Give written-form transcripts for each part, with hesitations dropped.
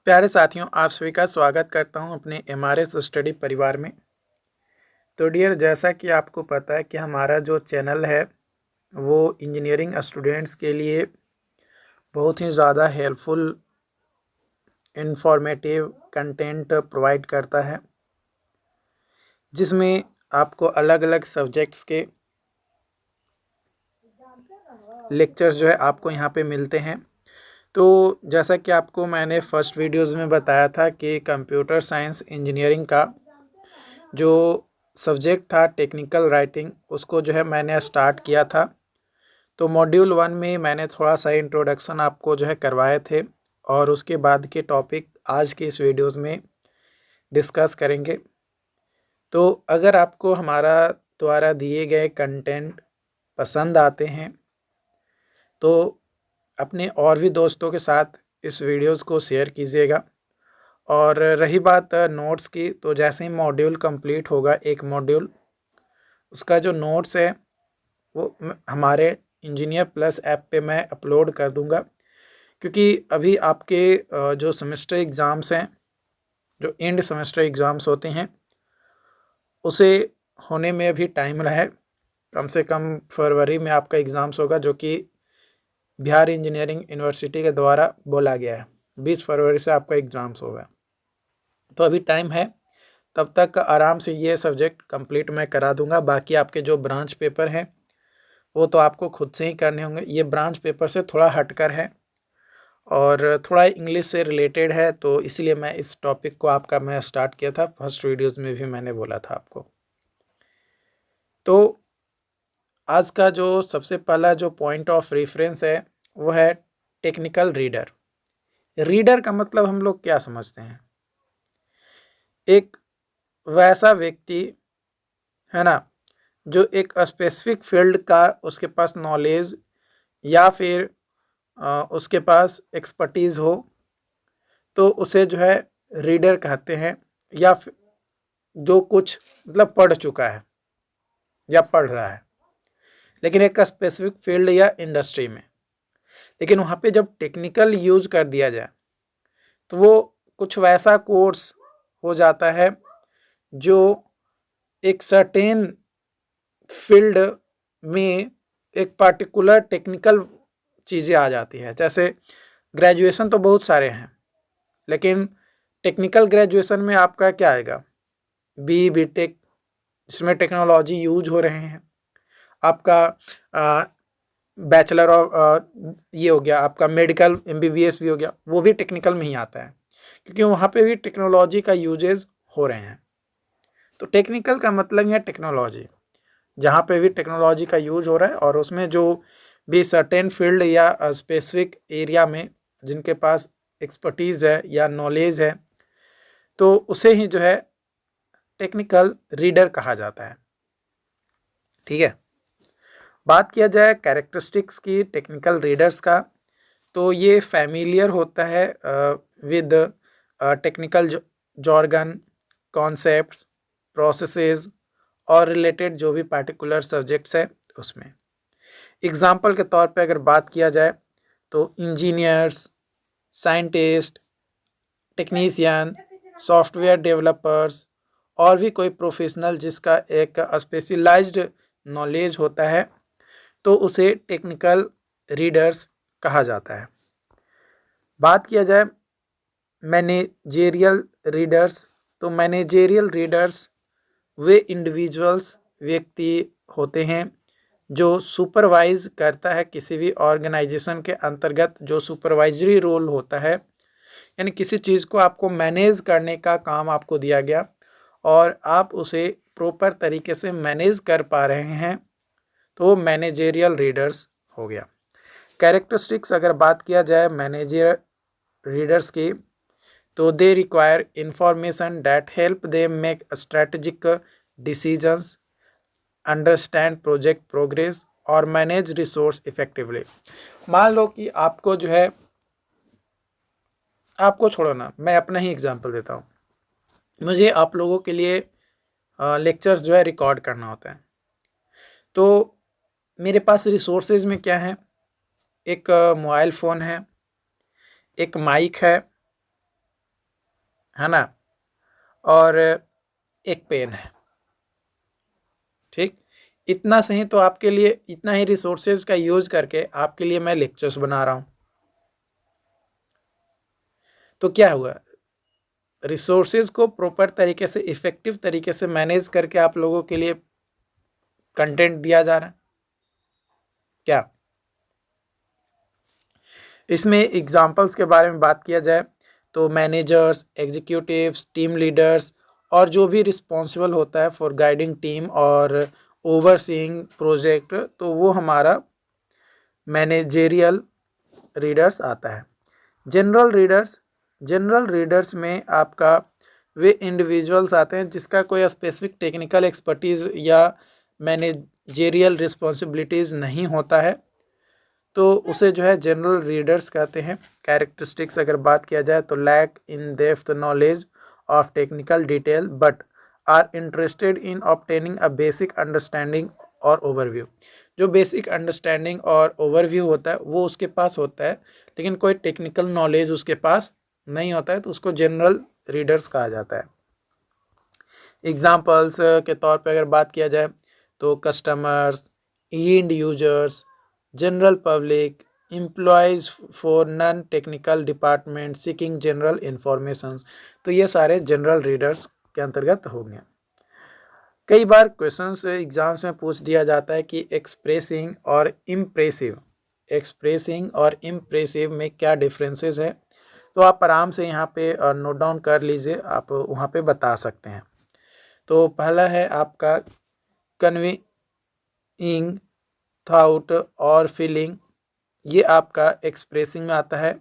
प्यारे साथियों, आप सभी का स्वागत करता हूं अपने एमआरएस स्टडी परिवार में। तो डियर, जैसा कि आपको पता है कि हमारा जो चैनल है वो इंजीनियरिंग स्टूडेंट्स के लिए बहुत ही ज़्यादा हेल्पफुल इंफॉर्मेटिव कंटेंट प्रोवाइड करता है, जिसमें आपको अलग अलग सब्जेक्ट्स के लेक्चर्स जो है आपको यहाँ पे मिलते हैं। तो जैसा कि आपको मैंने फर्स्ट वीडियोस में बताया था कि कंप्यूटर साइंस इंजीनियरिंग का जो सब्जेक्ट था टेक्निकल राइटिंग, उसको जो है मैंने स्टार्ट किया था। तो मॉड्यूल 1 में मैंने थोड़ा सा इंट्रोडक्शन आपको जो है करवाए थे, और उसके बाद के टॉपिक आज के इस वीडियोस में डिस्कस करेंगे। तो अगर आपको हमारा द्वारा दिए गए कंटेंट पसंद आते हैं तो अपने और भी दोस्तों के साथ इस वीडियोस को शेयर कीजिएगा। और रही बात नोट्स की, तो जैसे ही मॉड्यूल कंप्लीट होगा एक मॉड्यूल, उसका जो नोट्स है वो हमारे इंजीनियर प्लस ऐप पे मैं अपलोड कर दूंगा। क्योंकि अभी आपके जो सेमेस्टर एग्ज़ाम्स हैं, जो एंड सेमेस्टर एग्ज़ाम्स होते हैं, उसे होने में अभी टाइम है। कम से कम फरवरी में आपका एग्ज़ाम्स होगा, जो कि बिहार इंजीनियरिंग यूनिवर्सिटी के द्वारा बोला गया है। 20 फरवरी से आपका एग्ज़ाम्स होगा, तो अभी टाइम है। तब तक आराम से ये सब्जेक्ट कंप्लीट मैं करा दूंगा। बाकी आपके जो ब्रांच पेपर हैं वो तो आपको खुद से ही करने होंगे। ये ब्रांच पेपर से थोड़ा हटकर है और थोड़ा इंग्लिश से रिलेटेड है, तो इसलिए मैं इस टॉपिक को मैं स्टार्ट किया था। फर्स्ट वीडियोस में भी मैंने बोला था आपको। तो आज का जो सबसे पहला जो पॉइंट ऑफ रेफरेंस है वो है टेक्निकल रीडर। रीडर का मतलब हम लोग क्या समझते हैं? एक वैसा व्यक्ति है ना, जो एक स्पेसिफिक फील्ड का उसके पास नॉलेज या फिर उसके पास एक्सपर्टीज़ हो, तो उसे जो है रीडर कहते हैं। या जो कुछ मतलब पढ़ चुका है या पढ़ रहा है, लेकिन एक स्पेसिफिक फील्ड या इंडस्ट्री में। लेकिन वहाँ पे जब टेक्निकल यूज कर दिया जाए तो वो कुछ वैसा कोर्स हो जाता है जो एक सर्टेन फील्ड में एक पार्टिकुलर टेक्निकल चीज़ें आ जाती है। जैसे ग्रेजुएशन तो बहुत सारे हैं, लेकिन टेक्निकल ग्रेजुएशन में आपका क्या आएगा? बीटेक, जिसमें टेक्नोलॉजी यूज हो रहे हैं। आपका बैचलर ऑफ ये हो गया, आपका मेडिकल एमबीबीएस भी हो गया, वो भी टेक्निकल में ही आता है, क्योंकि वहाँ पे भी टेक्नोलॉजी का यूजेस हो रहे हैं। तो टेक्निकल का मतलब है टेक्नोलॉजी, जहाँ पे भी टेक्नोलॉजी का यूज हो रहा है, और उसमें जो भी सर्टेन फील्ड या स्पेसिफिक एरिया में जिनके पास एक्सपर्टीज़ है या नॉलेज है, तो उसे ही जो है टेक्निकल रीडर कहा जाता है। ठीक है। बात किया जाए कैरेक्टरिस्टिक्स की टेक्निकल रीडर्स का, तो ये फैमिलियर होता है with technical jargon, concepts, processes और रिलेटेड जो भी पार्टिकुलर सब्जेक्ट्स है उसमें। एग्जाम्पल के तौर पे अगर बात किया जाए तो engineers, scientist, technician, software developers और भी कोई प्रोफेशनल जिसका एक स्पेशलाइज्ड नॉलेज होता है, तो उसे टेक्निकल रीडर्स कहा जाता है। बात किया जाए मैनेजेरियल रीडर्स, तो मैनेजेरियल रीडर्स वे इंडिविजुअल्स, व्यक्ति होते हैं जो सुपरवाइज करता है किसी भी ऑर्गेनाइजेशन के अंतर्गत। जो सुपरवाइजरी रोल होता है, यानी किसी चीज़ को आपको मैनेज करने का काम आपको दिया गया और आप उसे प्रॉपर तरीके से मैनेज कर पा रहे हैं, तो मैनेजेरियल रीडर्स हो गया। कैरेक्टरिस्टिक्स अगर बात किया जाए मैनेजर रीडर्स की, तो they require information that help them make strategic decisions, understand project progress और मैनेज रिसोर्स इफेक्टिवली। मान लो कि आपको जो है, आपको छोड़ो ना, मैं अपना ही एग्जांपल देता हूँ। मुझे आप लोगों के लिए लेक्चर्स जो है रिकॉर्ड करना होता है, तो मेरे पास रिसोर्सेज में क्या है? एक मोबाइल फ़ोन है, एक माइक है, है ना, और एक पेन है। ठीक, इतना सही तो आपके लिए, इतना ही रिसोर्सेज का यूज करके आपके लिए मैं लेक्चर्स बना रहा हूँ। तो क्या हुआ, रिसोर्सेज को प्रॉपर तरीके से, इफेक्टिव तरीके से मैनेज करके आप लोगों के लिए कंटेंट दिया जा रहा है। क्या इसमें एग्जाम्पल्स के बारे में बात किया जाए तो मैनेजर्स, एग्जीक्यूटिव्स, टीम लीडर्स और जो भी रिस्पॉन्सिबल होता है फॉर गाइडिंग टीम और ओवरसीइंग प्रोजेक्ट, तो वो हमारा मैनेजेरियल रीडर्स आता है। जनरल रीडर्स में आपका वे इंडिविजुअल्स आते हैं जिसका कोई स्पेसिफिक टेक्निकल एक्सपर्टीज़ या मैनेजेरियल रिस्पॉन्सिबिलिटीज़ नहीं होता है, तो उसे जो है जनरल रीडर्स कहते हैं। कैरेक्टरिस्टिक्स अगर बात किया जाए तो lack in depth knowledge of technical detail but are interested in obtaining a basic understanding और ओवरव्यू। जो बेसिक अंडरस्टैंडिंग और ओवरव्यू होता है वो उसके पास होता है, लेकिन कोई टेक्निकल नॉलेज उसके पास नहीं होता है, तो उसको जनरल रीडर्स कहा जाता है। एग्जाम्पल्स के तौर पे अगर बात किया जाए तो customers, and users, general public, employees for non technical department seeking general information, तो ये सारे जनरल रीडर्स के अंतर्गत होंगे। कई बार क्वेश्चंस एग्जाम्स में पूछ दिया जाता है कि एक्सप्रेसिंग और इम्प्रेसिव में क्या डिफरेंसेस है, तो आप आराम से यहाँ पे नोट डाउन कर लीजिए, आप वहाँ पे बता सकते हैं। तो पहला है आपका कन्वेइंग थॉट और फीलिंग, ये आपका एक्सप्रेसिंग में आता है।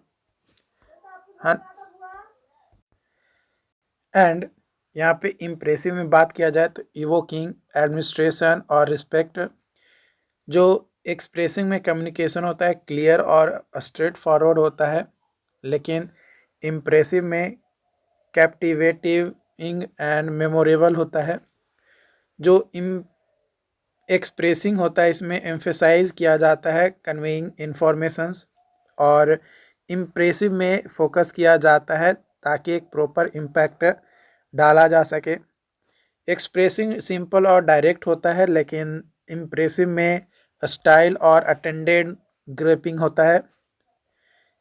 एंड यहाँ पे इम्प्रेसिव में बात किया जाए तो इवोकिंग एडमिनिस्ट्रेशन और रिस्पेक्ट। जो एक्सप्रेसिंग में कम्युनिकेशन होता है क्लियर और स्ट्रेट फॉरवर्ड होता है, लेकिन इम्प्रेसिव में कैप्टिवेटिंग एंड मेमोरेबल होता है। जो एक्सप्रेसिंग होता है इसमें एम्फेसाइज किया जाता है कन्वेइंग इंफॉर्मेशंस, और इम्प्रेसिव में फोकस किया जाता है ताकि एक प्रॉपर इम्पैक्ट डाला जा सके। एक्सप्रेसिंग सिंपल और डायरेक्ट होता है, लेकिन इम्प्रेसिव में स्टाइल और अटेंडेड ग्रिपिंग होता है।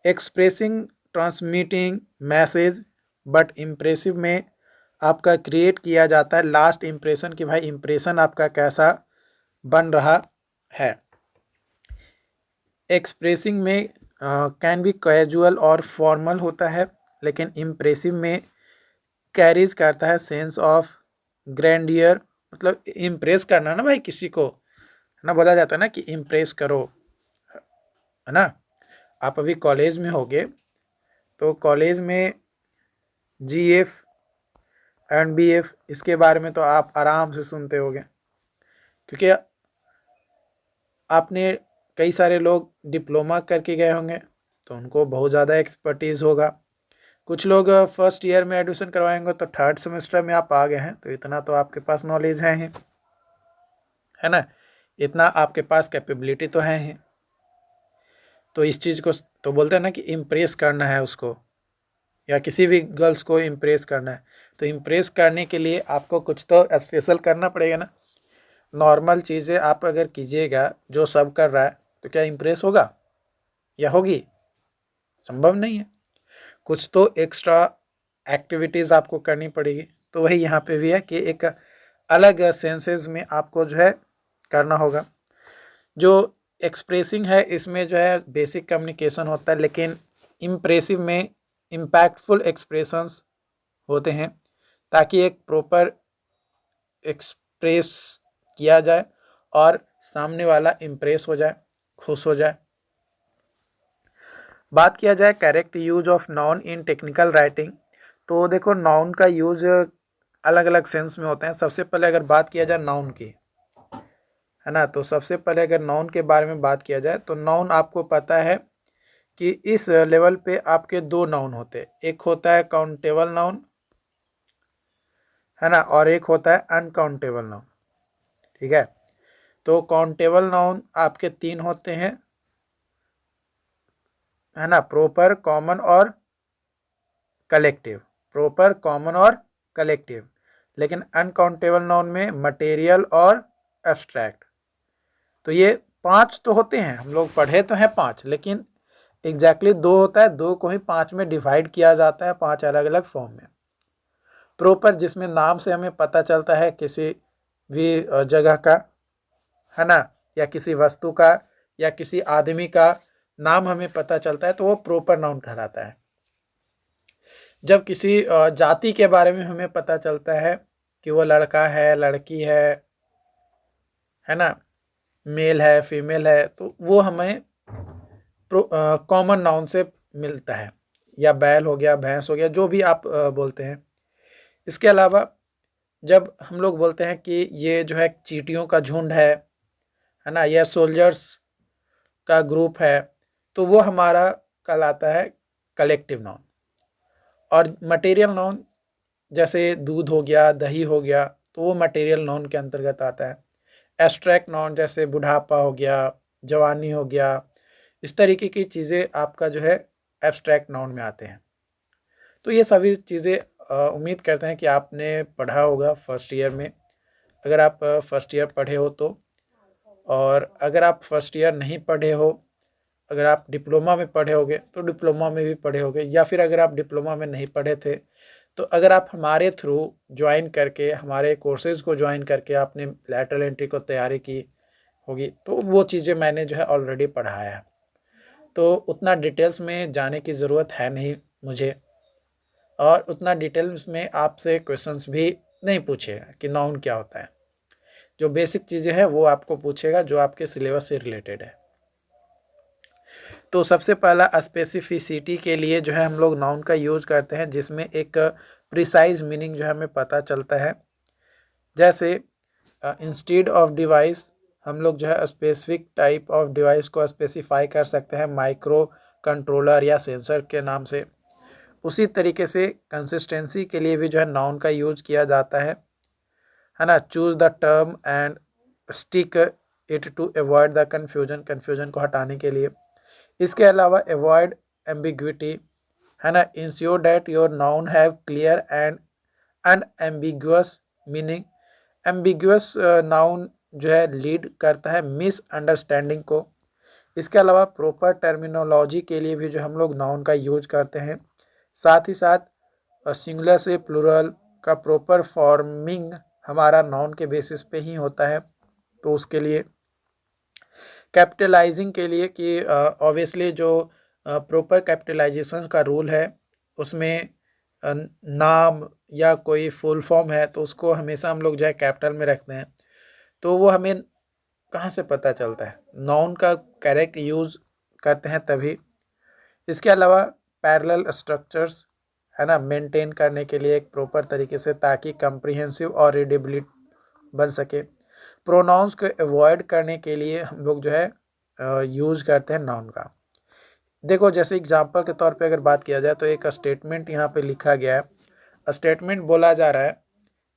Expressing transmitting message, but impressive में आपका क्रिएट किया जाता है लास्ट इम्प्रेशन कि भाई इम्प्रेशन आपका कैसा बन रहा है। एक्सप्रेसिंग में कैन बी कैजुअल और फॉर्मल होता है, लेकिन इम्प्रेसिव में कैरीज करता है सेंस ऑफ ग्रैंडियर, मतलब इम्प्रेस करना ना भाई किसी को, है ना, बोला जाता है ना कि इम्प्रेस करो, है ना। आप अभी कॉलेज में होगे तो कॉलेज में GF एंड BF इसके बारे में तो आप आराम से सुनते होगे, क्योंकि आपने कई सारे लोग डिप्लोमा करके गए होंगे तो उनको बहुत ज़्यादा एक्सपर्टीज़ होगा। कुछ लोग फर्स्ट ईयर में एडमिशन करवाएंगे तो थर्ड सेमेस्टर में आप आ गए हैं, तो इतना तो आपके पास नॉलेज है ही, है ना, इतना आपके पास कैपेबिलिटी तो है ही। तो इस चीज़ को तो बोलते हैं ना कि इम्प्रेस करना है उसको, या किसी भी गर्ल्स को इम्प्रेस करना है, तो इम्प्रेस करने के लिए आपको कुछ तो स्पेशल करना पड़ेगा ना। नॉर्मल चीज़ें आप अगर कीजिएगा जो सब कर रहा है तो क्या इम्प्रेस होगा या होगी? संभव नहीं है। कुछ तो एक्स्ट्रा एक्टिविटीज़ आपको करनी पड़ेगी। तो वही यहाँ पे भी है कि एक अलग सेंसेस में आपको जो है करना होगा। जो एक्सप्रेसिंग है इसमें जो है बेसिक कम्युनिकेशन होता है, लेकिन इम्प्रेसिव में इम्पैक्टफुल एक्सप्रेशंस होते हैं ताकि एक प्रॉपर एक्सप्रेस किया जाए और सामने वाला इम्प्रेस हो जाए, खुश हो जाए। बात किया जाए correct use of noun in technical writing, तो देखो नाउन का यूज अलग अलग सेंस में होते हैं। सबसे पहले अगर बात किया जाए नाउन की, है ना, तो सबसे पहले अगर नाउन के बारे में बात किया जाए तो नाउन आपको पता है कि इस लेवल पे आपके दो नाउन होते हैं, एक होता है काउंटेबल नाउन, है ना, और एक होता है अनकाउंटेबल नाउन। ठीक है, तो काउंटेबल नाउन आपके तीन होते हैं, है ना, प्रॉपर, कॉमन और कलेक्टिव। प्रॉपर, कॉमन और कलेक्टिव। लेकिन अनकाउंटेबल नाउन में मटेरियल और एब्स्ट्रैक्ट। तो ये 5 तो होते हैं, हम लोग पढ़े तो हैं 5, लेकिन एग्जैक्टली 2 होता है, 2 को ही 5 में डिवाइड किया जाता है, 5 अलग अलग फॉर्म में। प्रॉपर जिसमें नाम से हमें पता चलता है किसी भी जगह का, है ना, या किसी वस्तु का या किसी आदमी का नाम हमें पता चलता है, तो वो प्रॉपर नाउन कहलाता है। जब किसी जाति के बारे में हमें पता चलता है कि वो लड़का है, लड़की है ना, मेल है, फीमेल है, तो वो हमें कॉमन नाउन से मिलता है, या बैल हो गया, भैंस हो गया, जो भी आप बोलते हैं। इसके अलावा जब हम लोग बोलते हैं कि ये जो है चींटियों का झुंड है ना, यह सोल्जर्स का ग्रुप है, तो वो हमारा कहलाता है कलेक्टिव नाउन। और मटेरियल नाउन जैसे दूध हो गया, दही हो गया, तो वो मटेरियल नाउन के अंतर्गत आता है। एब्स्ट्रैक्ट नाउन जैसे बुढ़ापा हो गया, जवानी हो गया, इस तरीके की चीज़ें आपका जो है एब्स्ट्रैक्ट नाउन में आते हैं। तो ये सभी चीज़ें उम्मीद करते हैं कि आपने पढ़ा होगा फर्स्ट ईयर में, अगर आप फर्स्ट ईयर पढ़े हो तो। और अगर आप फर्स्ट ईयर नहीं पढ़े हो, अगर आप डिप्लोमा में पढ़े होगे तो डिप्लोमा में भी पढ़े होगे, या फिर अगर आप डिप्लोमा में नहीं पढ़े थे तो अगर आप हमारे थ्रू ज्वाइन करके, हमारे कोर्सेज़ को ज्वाइन करके आपने लैटरल एंट्री को तैयारी की होगी, तो वो चीज़ें मैंने जो है ऑलरेडी पढ़ाया है। तो उतना डिटेल्स में जाने की ज़रूरत है नहीं मुझे, और उतना डिटेल्स में आपसे क्वेश्चंस भी नहीं पूछेगा कि नाउन क्या होता है। जो बेसिक चीज़ें हैं वो आपको पूछेगा, जो आपके सिलेबस से रिलेटेड है। तो सबसे पहला स्पेसिफिसिटी के लिए जो है हम लोग नाउन का यूज़ करते हैं, जिसमें एक प्रिसाइज मीनिंग जो है हमें पता चलता है। जैसे इंस्टेड ऑफ डिवाइस, हम लोग जो है स्पेसिफिक टाइप ऑफ डिवाइस को स्पेसिफाई कर सकते हैं माइक्रो कंट्रोलर या सेंसर के नाम से। उसी तरीके से कंसिस्टेंसी के लिए भी जो है नाउन का यूज़ किया जाता है ना। Choose the term and stick it to avoid the confusion को हटाने के लिए। इसके अलावा अवॉइड एम्बिग्विटी, है ना। Ensure that your noun have clear and unambiguous meaning. Ambiguous noun जो है लीड करता है मिसअंडरस्टैंडिंग को। इसके अलावा प्रॉपर टर्मिनोलॉजी के लिए भी जो हम लोग नाउन का यूज करते हैं। साथ ही साथ सिंगुलर से प्लूरल का प्रॉपर फॉर्मिंग हमारा नाउन के बेसिस पे ही होता है, तो उसके लिए कैपिटलाइजिंग के लिए कि ऑब्वियसली जो प्रॉपर कैपिटलाइजेशन का रूल है उसमें नाम या कोई फुल फॉर्म है तो उसको हमेशा हम लोग जो है कैपिटल में रखते हैं। तो वो हमें कहाँ से पता चलता है, नाउन का करेक्ट यूज़ करते हैं तभी। इसके अलावा पैरेलल स्ट्रक्चर्स, है ना, मेंटेन करने के लिए एक प्रॉपर तरीके से, ताकि कंप्रिहेंसिव और रीडेबिलिटी बन सके। प्रोनाउंस को अवॉइड करने के लिए हम लोग जो है यूज़ करते हैं नाउन का। देखो जैसे एग्जांपल के तौर पे अगर बात किया जाए तो एक स्टेटमेंट यहाँ पे लिखा गया है। स्टेटमेंट बोला जा रहा है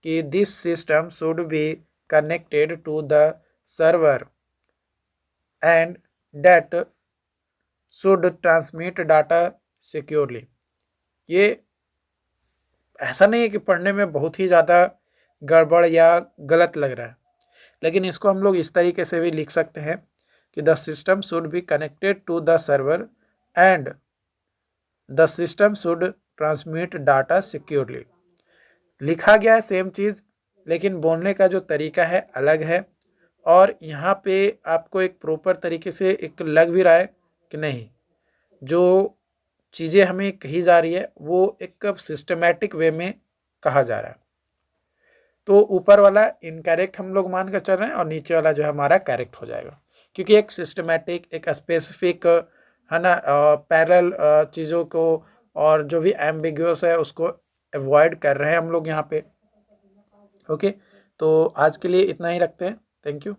कि this system should be connected to the server and that should transmit data securely. ये ऐसा नहीं है कि पढ़ने में बहुत ही ज़्यादा गड़बड़ या गलत लग रहा है, लेकिन इसको हम लोग इस तरीके से भी लिख सकते हैं कि the system should be connected to the server and the system should transmit data securely. लिखा गया है सेम चीज़, लेकिन बोलने का जो तरीका है अलग है। और यहाँ पे आपको एक प्रॉपर तरीके से एक लग भी रहा है कि नहीं, जो चीज़ें हमें कही जा रही है वो एक सिस्टमैटिक वे में कहा जा रहा है। तो ऊपर वाला इनकरेक्ट हम लोग मान कर चल रहे हैं और नीचे वाला जो है हमारा करेक्ट हो जाएगा, क्योंकि एक सिस्टमैटिक, एक स्पेसिफिक, है ना, पैरेलल चीज़ों को और जो भी एम्बिगुअस है उसको अवॉइड कर रहे हैं हम लोग यहाँ पे। ओके, तो आज के लिए इतना ही रखते हैं। Thank you.